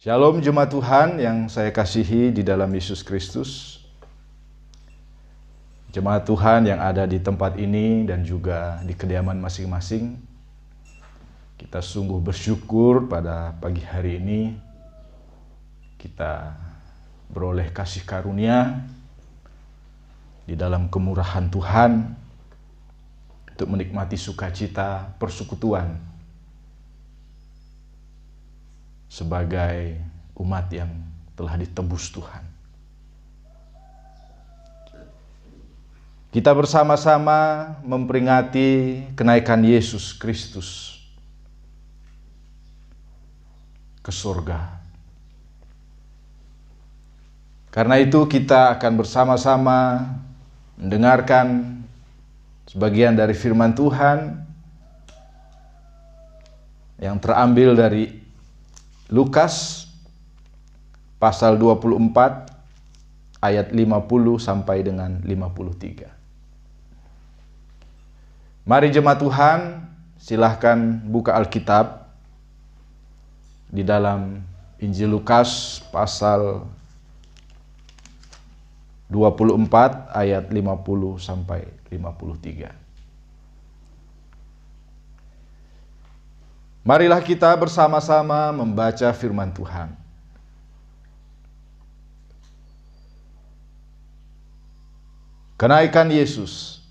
Shalom jemaat Tuhan yang saya kasihi di dalam Yesus Kristus. Jemaat Tuhan yang ada di tempat ini dan juga di kediaman masing-masing. Kita sungguh bersyukur pada pagi hari ini kita beroleh kasih karunia di dalam kemurahan Tuhan untuk menikmati sukacita persekutuan sebagai umat yang telah ditebus Tuhan. Kita bersama-sama memperingati kenaikan Yesus Kristus ke surga. Karena itu kita akan bersama-sama mendengarkan sebagian dari firman Tuhan yang terambil dari Lukas pasal 24 ayat 50 sampai dengan 53. Mari jemaat Tuhan, silahkan buka Alkitab di dalam Injil Lukas pasal 24 ayat 50 sampai 53. Marilah kita bersama-sama membaca firman Tuhan. Kenaikan Yesus.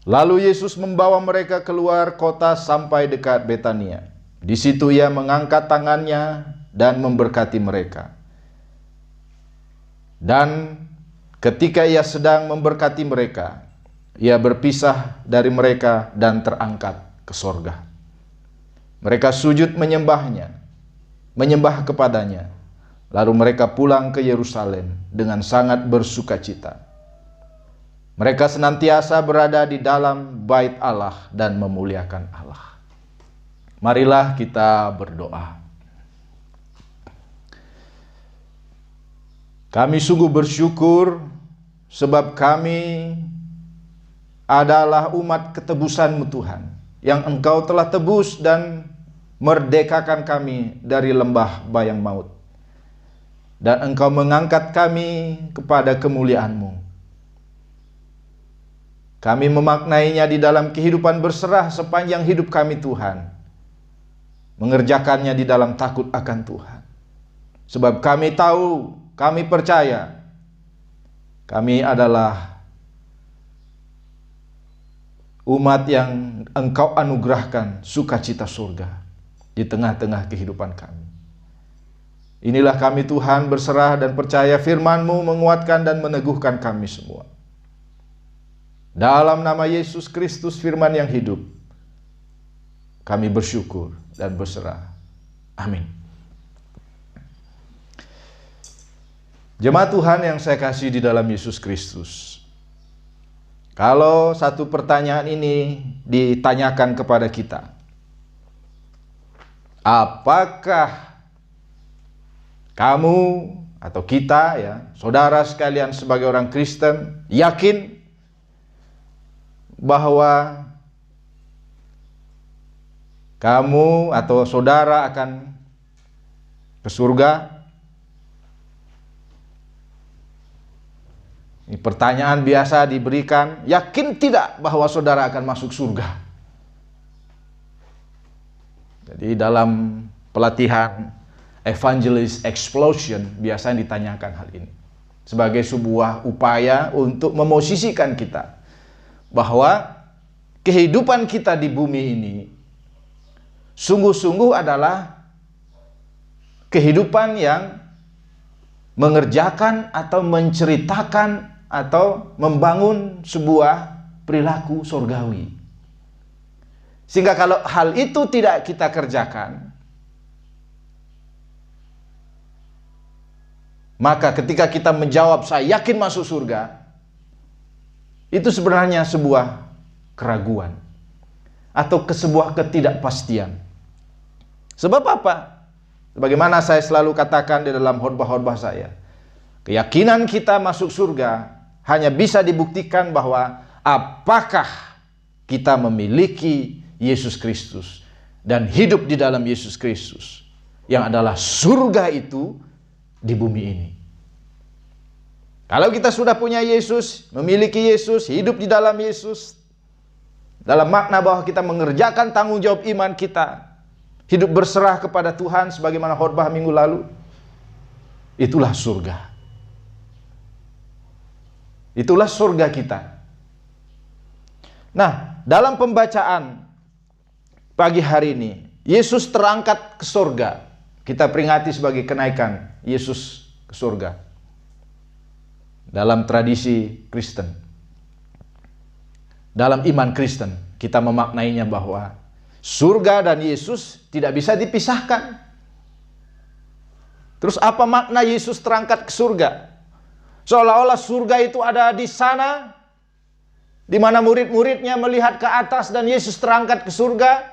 Lalu Yesus membawa mereka keluar kota sampai dekat Betania. Di situ ia mengangkat tangannya dan memberkati mereka. Dan ketika ia sedang memberkati mereka, ia berpisah dari mereka dan terangkat ke sorga. Mereka sujud menyembah kepadanya. Lalu mereka pulang ke Yerusalem dengan sangat bersukacita. Mereka senantiasa berada di dalam bait Allah dan memuliakan Allah. Marilah kita berdoa. Kami sungguh bersyukur sebab kami adalah umat ketebusan-Mu Tuhan, yang Engkau telah tebus dan merdekakan kami dari lembah bayang maut. Dan Engkau mengangkat kami kepada kemuliaan-Mu. Kami memaknainya di dalam kehidupan berserah sepanjang hidup kami Tuhan. Mengerjakannya di dalam takut akan Tuhan. Sebab kami tahu, kami percaya, kami adalah umat yang Engkau anugerahkan sukacita surga di tengah-tengah kehidupan kami. Inilah kami Tuhan berserah dan percaya firman-Mu menguatkan dan meneguhkan kami semua. Dalam nama Yesus Kristus firman yang hidup, kami bersyukur dan berserah. Amin. Jemaat Tuhan yang saya kasih di dalam Yesus Kristus. Kalau satu pertanyaan ini ditanyakan kepada kita, apakah kamu atau kita, ya, saudara sekalian sebagai orang Kristen, yakin bahwa kamu atau saudara akan ke surga? Ini pertanyaan biasa diberikan. Yakin tidak bahwa saudara akan masuk surga? Jadi dalam pelatihan Evangelist Explosion biasanya ditanyakan hal ini sebagai sebuah upaya untuk memosisikan kita bahwa kehidupan kita di bumi ini sungguh-sungguh adalah kehidupan yang mengerjakan atau menceritakan atau membangun sebuah perilaku surgawi. Sehingga kalau hal itu tidak kita kerjakan, maka ketika kita menjawab saya yakin masuk surga, itu sebenarnya sebuah keraguan atau sebuah ketidakpastian. Sebab apa? Bagaimana saya selalu katakan di dalam khotbah-khotbah saya, keyakinan kita masuk surga hanya bisa dibuktikan bahwa apakah kita memiliki Yesus Kristus dan hidup di dalam Yesus Kristus. yang adalah surga itu di bumi ini. Kalau kita sudah punya Yesus, memiliki Yesus, hidup di dalam Yesus, dalam makna bahwa kita mengerjakan tanggung jawab iman kita, hidup berserah kepada Tuhan sebagaimana khotbah minggu lalu, itulah surga. Itulah surga kita. Nah, dalam pembacaan pagi hari ini, Yesus terangkat ke surga. Kita peringati sebagai kenaikan Yesus ke surga. Dalam tradisi Kristen, dalam iman Kristen, kita memaknainya bahwa surga dan Yesus tidak bisa dipisahkan. Terus apa makna Yesus terangkat ke surga? Seolah-olah surga itu ada di sana, di mana murid-muridnya melihat ke atas dan Yesus terangkat ke surga.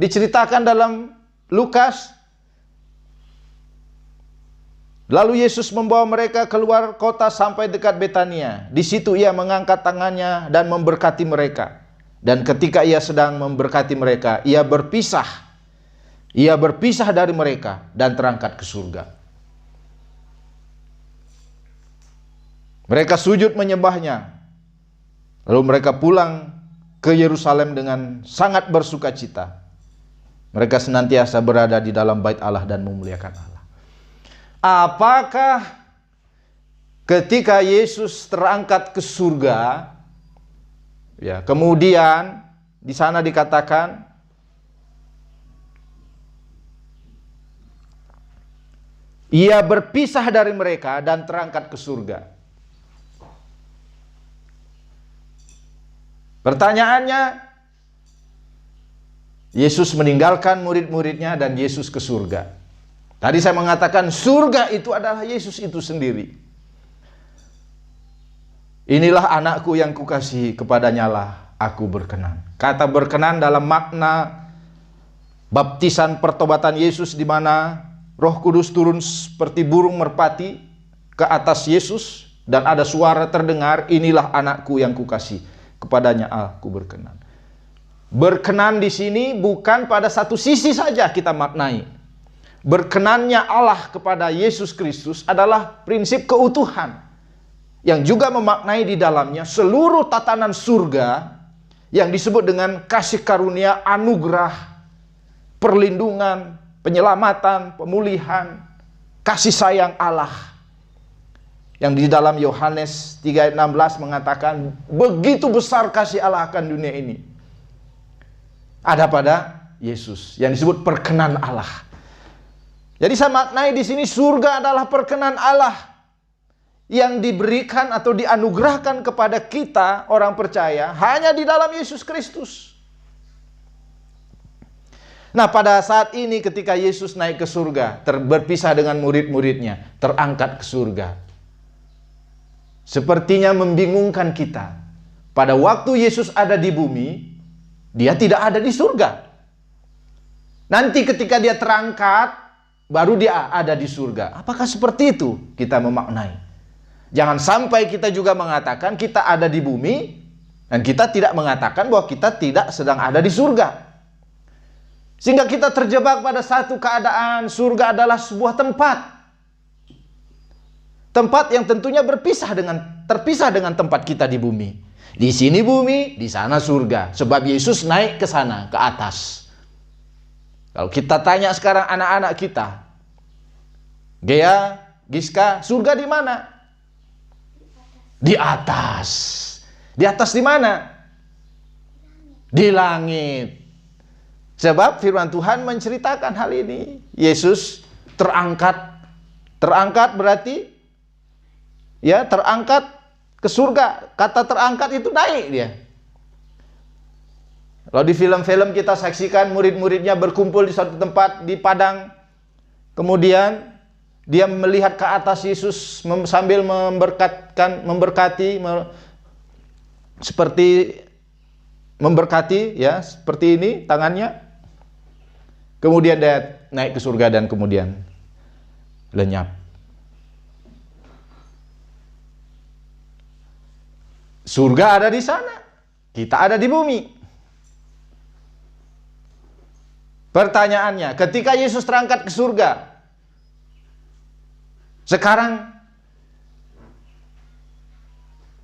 Diceritakan dalam Lukas. Lalu Yesus membawa mereka keluar kota sampai dekat Betania. Di situ ia mengangkat tangannya dan memberkati mereka. Dan ketika ia sedang memberkati mereka, ia berpisah. Ia berpisah dari mereka dan terangkat ke surga. Mereka sujud menyembahnya. Lalu mereka pulang ke Yerusalem dengan sangat bersuka cita. Mereka senantiasa berada di dalam bait Allah dan memuliakan Allah. Apakah ketika Yesus terangkat ke surga, ya, kemudian di sana dikatakan ia berpisah dari mereka dan terangkat ke surga. Pertanyaannya, Yesus meninggalkan murid-muridnya dan Yesus ke surga. Tadi saya mengatakan surga itu adalah Yesus itu sendiri. Inilah anakku yang kukasihi, kepadanya lah aku berkenan. Kata berkenan dalam makna baptisan pertobatan Yesus, di mana Roh Kudus turun seperti burung merpati ke atas Yesus dan ada suara terdengar, inilah anakku yang kukasihi, kepadanya aku berkenan. Berkenan di sini bukan pada satu sisi saja kita maknai. Berkenannya Allah kepada Yesus Kristus adalah prinsip keutuhan yang juga memaknai di dalamnya seluruh tatanan surga yang disebut dengan kasih karunia, anugerah, perlindungan, penyelamatan, pemulihan, kasih sayang Allah. Yang di dalam Yohanes 3:16 mengatakan begitu besar kasih Allah akan dunia ini. Ada pada Yesus yang disebut perkenan Allah. Jadi saya maknai di sini surga adalah perkenan Allah yang diberikan atau dianugerahkan kepada kita orang percaya hanya di dalam Yesus Kristus. Nah, pada saat ini ketika Yesus naik ke surga, berpisah dengan murid-muridnya, terangkat ke surga. Sepertinya membingungkan kita. Pada waktu Yesus ada di bumi, dia tidak ada di surga. Nanti ketika dia terangkat, baru dia ada di surga. Apakah seperti itu kita memaknai? Jangan sampai kita juga mengatakan kita ada di bumi dan kita tidak mengatakan bahwa kita tidak sedang ada di surga. Sehingga kita terjebak pada satu keadaan surga adalah sebuah tempat. Tempat yang tentunya terpisah dengan tempat kita di bumi. Di sini bumi, di sana surga. Sebab Yesus naik ke sana, ke atas. Kalau kita tanya sekarang anak-anak kita, Gea, Giska, surga di mana? Di atas. Di atas di mana? Di langit. Sebab firman Tuhan menceritakan hal ini. Yesus terangkat. Terangkat berarti ya, terangkat ke surga. Kata terangkat itu naik dia. Kalau di film-film kita saksikan murid-muridnya berkumpul di suatu tempat di padang. Kemudian dia melihat ke atas Yesus sambil seperti memberkati ya, seperti ini tangannya. Kemudian dia naik ke surga dan kemudian lenyap. Surga ada di sana. Kita ada di bumi. Pertanyaannya, ketika Yesus terangkat ke surga, sekarang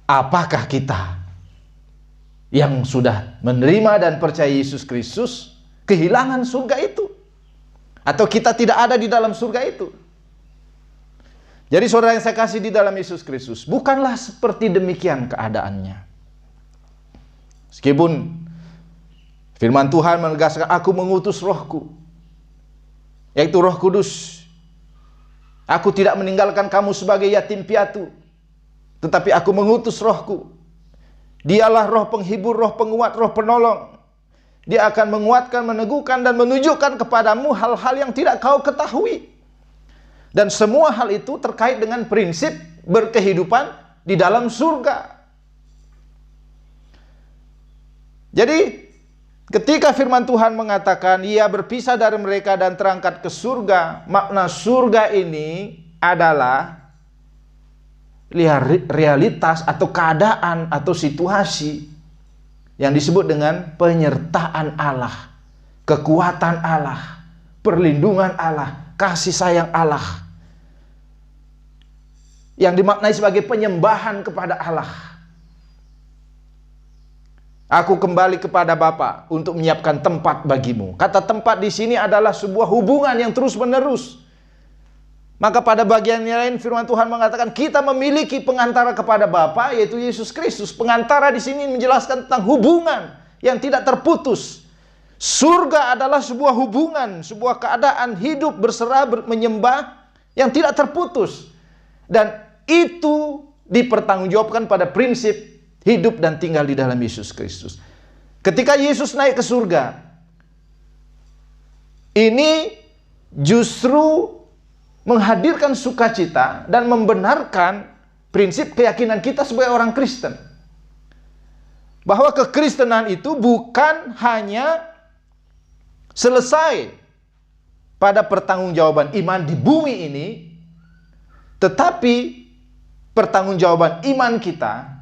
apakah kita yang sudah menerima dan percaya Yesus Kristus kehilangan surga itu? Atau kita tidak ada di dalam surga itu? Jadi saudara yang saya kasih di dalam Yesus Kristus, bukanlah seperti demikian keadaannya. Meskipun firman Tuhan menegaskan, aku mengutus rohku, yaitu Roh Kudus. Aku tidak meninggalkan kamu sebagai yatim piatu, tetapi aku mengutus rohku. Dialah roh penghibur, roh penguat, roh penolong. Dia akan menguatkan, meneguhkan, dan menunjukkan kepadamu hal-hal yang tidak kau ketahui. Dan semua hal itu terkait dengan prinsip berkehidupan di dalam surga. Jadi, ketika firman Tuhan mengatakan ia berpisah dari mereka dan terangkat ke surga, makna surga ini adalah realitas atau keadaan atau situasi yang disebut dengan penyertaan Allah, kekuatan Allah, perlindungan Allah, kasih sayang Allah, yang dimaknai sebagai penyembahan kepada Allah. Aku kembali kepada Bapa untuk menyiapkan tempat bagimu. Kata tempat di sini adalah sebuah hubungan yang terus-menerus. Maka pada bagian yang lain firman Tuhan mengatakan kita memiliki pengantara kepada Bapa, yaitu Yesus Kristus. Pengantara di sini menjelaskan tentang hubungan yang tidak terputus. Surga adalah sebuah hubungan, sebuah keadaan hidup berserah, menyembah yang tidak terputus. Dan itu dipertanggungjawabkan pada prinsip hidup dan tinggal di dalam Yesus Kristus. Ketika Yesus naik ke surga, ini justru menghadirkan sukacita dan membenarkan prinsip keyakinan kita sebagai orang Kristen. Bahwa kekristenan itu bukan hanya selesai pada pertanggungjawaban iman di bumi ini, tetapi pertanggungjawaban iman kita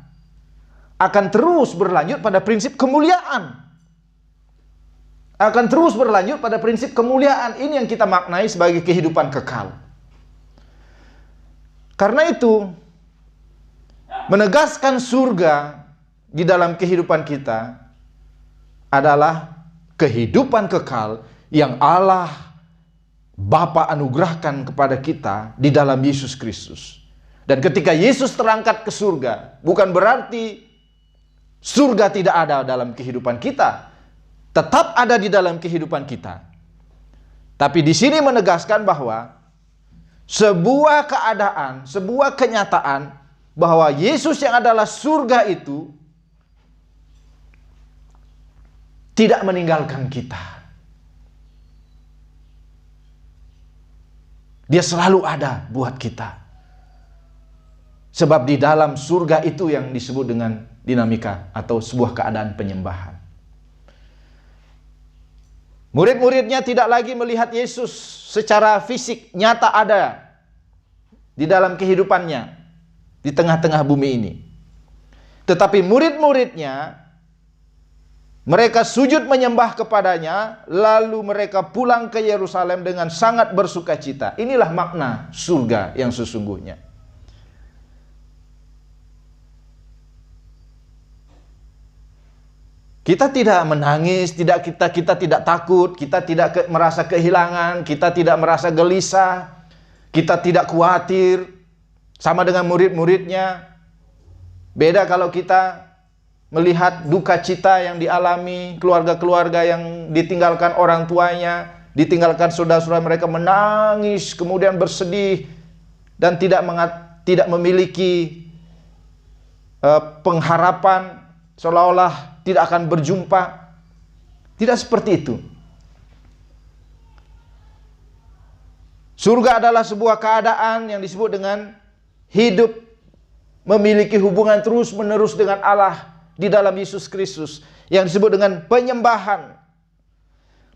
akan terus berlanjut pada prinsip kemuliaan. Akan terus berlanjut pada prinsip kemuliaan. Ini yang kita maknai sebagai kehidupan kekal. Karena itu, menegaskan surga di dalam kehidupan kita adalah kehidupan kekal yang Allah Bapa anugerahkan kepada kita di dalam Yesus Kristus. Dan ketika Yesus terangkat ke surga, bukan berarti surga tidak ada dalam kehidupan kita. Tetap ada di dalam kehidupan kita. Tapi di sini menegaskan bahwa sebuah keadaan, sebuah kenyataan bahwa Yesus yang adalah surga itu tidak meninggalkan kita. Dia selalu ada buat kita. Sebab di dalam surga itu yang disebut dengan dinamika atau sebuah keadaan penyembahan. Murid-muridnya tidak lagi melihat Yesus secara fisik nyata ada di dalam kehidupannya di tengah-tengah bumi ini. Tetapi murid-muridnya, mereka sujud menyembah kepadanya, lalu mereka pulang ke Yerusalem dengan sangat bersukacita. Inilah makna surga yang sesungguhnya. Kita tidak menangis, kita tidak takut, kita tidak merasa kehilangan, kita tidak merasa gelisah, kita tidak khawatir, sama dengan murid-muridnya. Beda kalau kita melihat duka cita yang dialami keluarga-keluarga yang ditinggalkan orang tuanya, ditinggalkan saudara-saudara mereka menangis, kemudian bersedih, dan tidak memiliki pengharapan, seolah-olah tidak akan berjumpa. Tidak seperti itu. Surga adalah sebuah keadaan yang disebut dengan hidup, memiliki hubungan terus-menerus dengan Allah di dalam Yesus Kristus, yang disebut dengan penyembahan.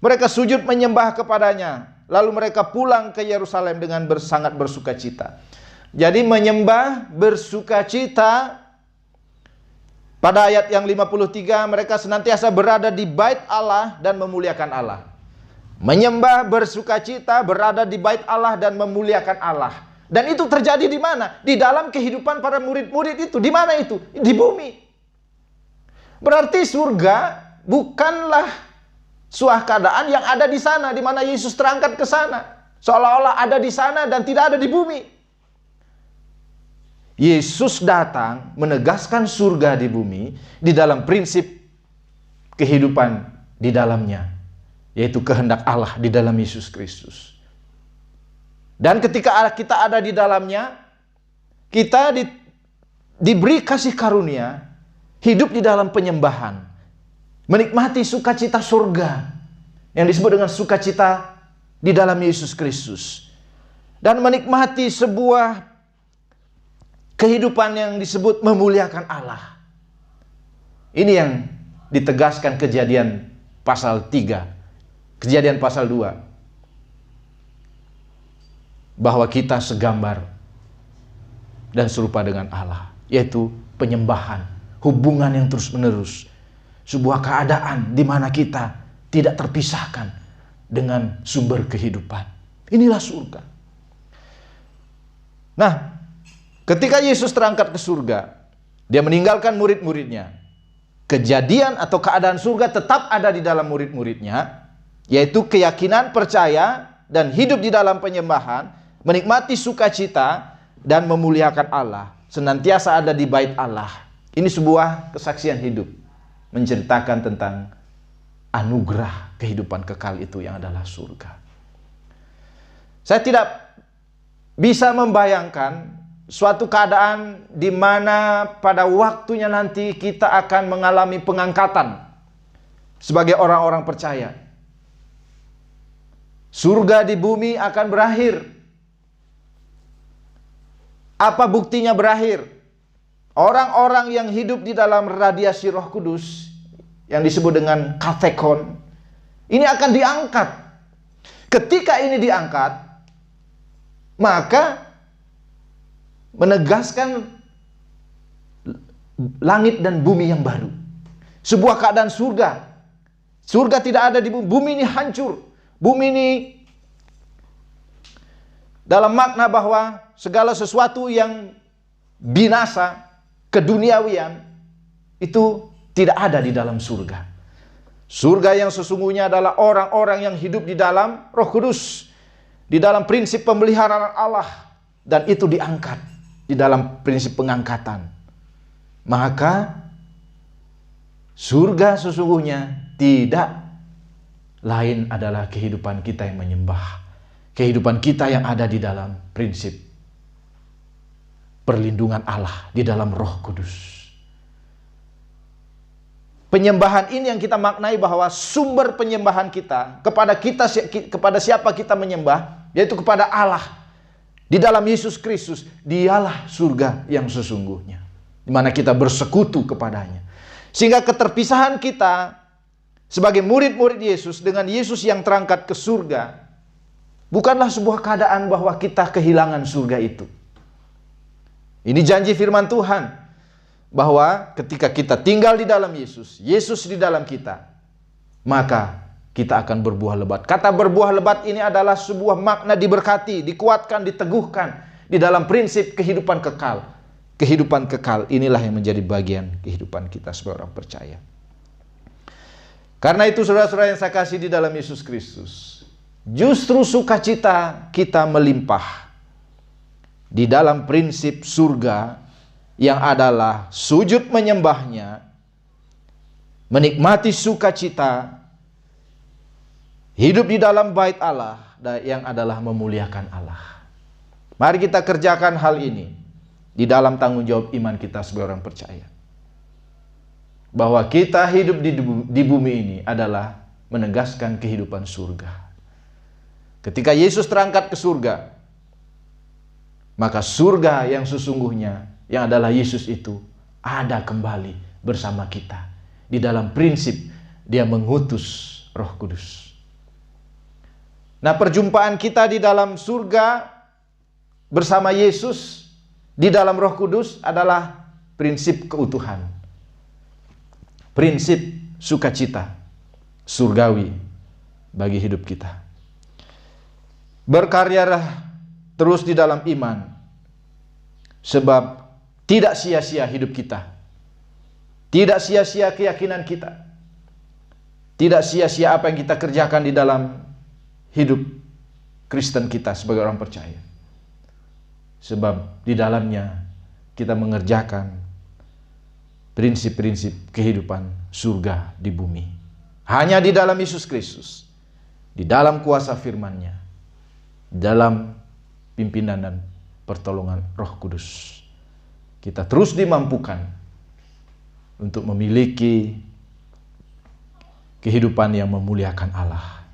Mereka sujud menyembah kepadanya, lalu mereka pulang ke Yerusalem dengan sangat bersukacita. Jadi menyembah, bersukacita. Pada ayat yang 53, mereka senantiasa berada di bait Allah dan memuliakan Allah. menyembah, bersukacita, berada di bait Allah dan memuliakan Allah. Dan itu terjadi di mana? Di dalam kehidupan para murid-murid itu. Di mana itu? Di bumi. Berarti surga bukanlah suatu keadaan yang ada di sana, di mana Yesus terangkat ke sana. Seolah-olah ada di sana dan tidak ada di bumi. Yesus datang menegaskan surga di bumi di dalam prinsip kehidupan di dalamnya, yaitu kehendak Allah di dalam Yesus Kristus. Dan ketika kita ada di dalamnya, kita diberi kasih karunia, hidup di dalam penyembahan, menikmati sukacita surga yang disebut dengan sukacita di dalam Yesus Kristus, dan menikmati sebuah kehidupan yang disebut memuliakan Allah. Ini yang ditegaskan Kejadian pasal 3, Kejadian pasal 2. Bahwa kita segambar dan serupa dengan Allah, yaitu penyembahan, hubungan yang terus-menerus, sebuah keadaan di mana kita tidak terpisahkan dengan sumber kehidupan. Inilah surga. Nah, ketika Yesus terangkat ke surga, dia meninggalkan murid-muridnya. Kejadian atau keadaan surga tetap ada di dalam murid-muridnya, yaitu keyakinan, percaya, dan hidup di dalam penyembahan, menikmati sukacita dan memuliakan Allah, senantiasa ada di bait Allah. Ini sebuah kesaksian hidup, menceritakan tentang anugerah kehidupan kekal itu yang adalah surga. Saya tidak bisa membayangkan suatu keadaan di mana pada waktunya nanti kita akan mengalami pengangkatan sebagai orang-orang percaya. Surga di bumi akan berakhir. Apa buktinya berakhir? Orang-orang yang hidup di dalam radiasi Roh Kudus yang disebut dengan katekon, ini akan diangkat. Ketika ini diangkat, maka menegaskan langit dan bumi yang baru. Sebuah keadaan surga. Surga tidak ada di bumi. Bumi ini hancur. Bumi ini dalam makna bahwa segala sesuatu yang binasa, keduniawian, itu tidak ada di dalam surga. Surga yang sesungguhnya adalah orang-orang yang hidup di dalam Roh Kudus, di dalam prinsip pemeliharaan Allah, dan itu diangkat di dalam prinsip pengangkatan. Maka surga sesungguhnya tidak lain adalah kehidupan kita yang menyembah, kehidupan kita yang ada di dalam prinsip perlindungan Allah di dalam Roh Kudus. Penyembahan ini yang kita maknai bahwa sumber penyembahan kita kepada siapa kita menyembah, yaitu kepada Allah di dalam Yesus Kristus. Dialah surga yang sesungguhnya, di mana kita bersekutu kepadanya. Sehingga keterpisahan kita sebagai murid-murid Yesus dengan Yesus yang terangkat ke surga bukanlah sebuah keadaan bahwa kita kehilangan surga itu. Ini janji firman Tuhan, bahwa ketika kita tinggal di dalam Yesus, Yesus di dalam kita, maka kita akan berbuah lebat. Kata berbuah lebat ini adalah sebuah makna diberkati, dikuatkan, diteguhkan di dalam prinsip kehidupan kekal. Kehidupan kekal inilah yang menjadi bagian kehidupan kita sebagai orang percaya. Karena itu saudara-saudara yang saya kasih di dalam Yesus Kristus, justru sukacita kita melimpah di dalam prinsip surga yang adalah sujud menyembahnya, menikmati sukacita, hidup di dalam bait Allah yang adalah memuliakan Allah. Mari kita kerjakan hal ini di dalam tanggung jawab iman kita sebagai orang percaya. Bahwa kita hidup di bumi ini adalah menegaskan kehidupan surga. Ketika Yesus terangkat ke surga, maka surga yang sesungguhnya yang adalah Yesus itu ada kembali bersama kita di dalam prinsip Dia mengutus Roh Kudus. Nah, perjumpaan kita di dalam surga bersama Yesus di dalam Roh Kudus adalah prinsip keutuhan, prinsip sukacita surgawi bagi hidup kita. Berkaryalah terus di dalam iman, sebab tidak sia-sia hidup kita, tidak sia-sia keyakinan kita, tidak sia-sia apa yang kita kerjakan di dalam hidup Kristen kita sebagai orang percaya. Sebab di dalamnya kita mengerjakan prinsip-prinsip kehidupan surga di bumi. Hanya di dalam Yesus Kristus, di dalam kuasa firman-Nya, dalam pimpinan dan pertolongan Roh Kudus, kita terus dimampukan untuk memiliki kehidupan yang memuliakan Allah,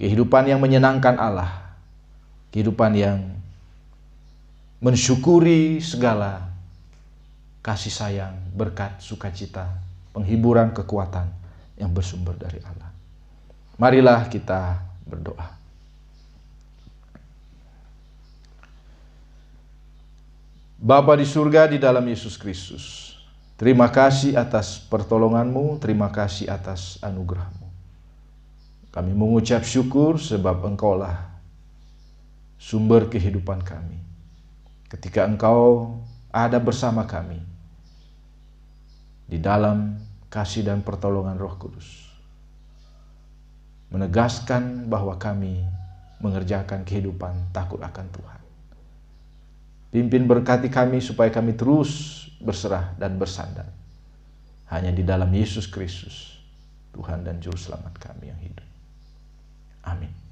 kehidupan yang menyenangkan Allah, kehidupan yang mensyukuri segala kasih sayang, berkat, sukacita, penghiburan, kekuatan yang bersumber dari Allah. Marilah kita berdoa. Bapa di surga, di dalam Yesus Kristus, terima kasih atas pertolongan-Mu, terima kasih atas anugerah-Mu. Kami mengucap syukur sebab Engkaulah sumber kehidupan kami. Ketika Engkau ada bersama kami di dalam kasih dan pertolongan Roh Kudus, menegaskan bahwa kami mengerjakan kehidupan takut akan Tuhan. Pimpin berkati kami supaya kami terus berserah dan bersandar hanya di dalam Yesus Kristus, Tuhan dan Juru Selamat kami yang hidup. Amin.